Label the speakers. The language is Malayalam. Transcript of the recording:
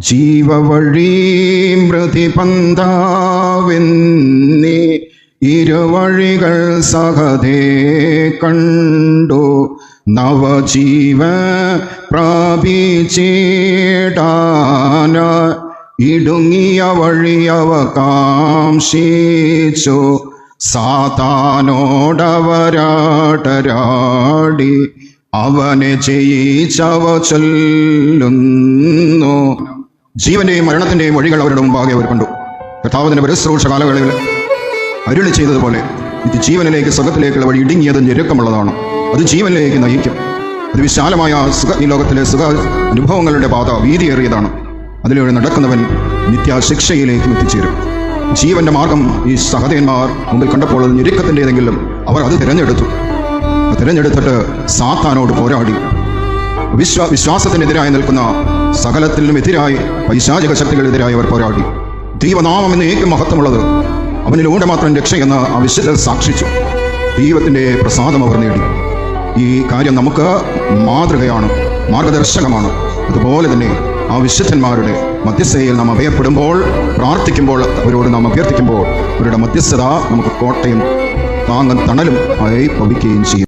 Speaker 1: ജീവവഴി പ്രതിപന്താവെന്നീ ഇരുവഴികൾ സഹതേ കണ്ടു നവജീവ പ്രാപിച്ചിടാന ഇടുങ്ങിയ വഴിയവ കാംക്ഷിച്ചു സാത്താനോടവരാടരാടി അവനെ ജയിച്ചവ ചൊല്ലുന്നു. ജീവന്റെയും മരണത്തിന്റെയും വഴികൾ അവരുടെ മുമ്പാകെ അവർ കണ്ടു. കർത്താവിന്റെ പരശ്രൂഷ കാലങ്ങളിൽ അരുളി ചെയ്തതുപോലെ ഇത് ജീവനിലേക്ക് സ്വർഗ്ഗത്തിലേക്കുള്ള വഴി ഇടുങ്ങിയതും ഞെരുക്കമുള്ളതാണ്. അത് ജീവനിലേക്ക് നയിക്കും. അത് വിശാലമായ ഈ ലോകത്തിലെ സുഖ അനുഭവങ്ങളുടെ പാത വീതിയേറിയതാണ്. അതിലൂടെ നടക്കുന്നവൻ നിത്യശിക്ഷയിലേക്കും എത്തിച്ചേരും. ജീവന്റെ മാർഗം ഈ സഹതന്മാർ മുമ്പിൽ കണ്ടപ്പോൾ അത് ഞെരുക്കത്തിൻ്റെതെങ്കിലും അവർ അത് തിരഞ്ഞെടുത്തിട്ട് സാത്താനോട് പോരാടി. വിശ്വാസത്തിനെതിരായി നിൽക്കുന്ന സകലത്തിനും എതിരായി പൈശാചിക ശക്തികളെതിരായി അവർ പോരാടി. ദൈവനാമം എന്ന് ഏറ്റവും മഹത്വമുള്ളത് അവനിലൂടെ മാത്രം രക്ഷയെന്ന് ആ വിശുദ്ധർ സാക്ഷിച്ചു. ദൈവത്തിൻ്റെ പ്രസാദം അവർ നേടി. ഈ കാര്യം നമുക്ക് മാതൃകയാണ്, മാർഗദർശകമാണ്. അതുപോലെ തന്നെ ആ വിശുദ്ധന്മാരുടെ മധ്യസ്ഥതയിൽ നാം അഭയപ്പെടുമ്പോൾ, പ്രാർത്ഥിക്കുമ്പോൾ, അവരോട് നാം അഭ്യർത്ഥിക്കുമ്പോൾ അവരുടെ മധ്യസ്ഥത നമുക്ക് കോട്ടയും താങ്ങും തണലും ആയി ഭവിക്കുകയും ചെയ്യും.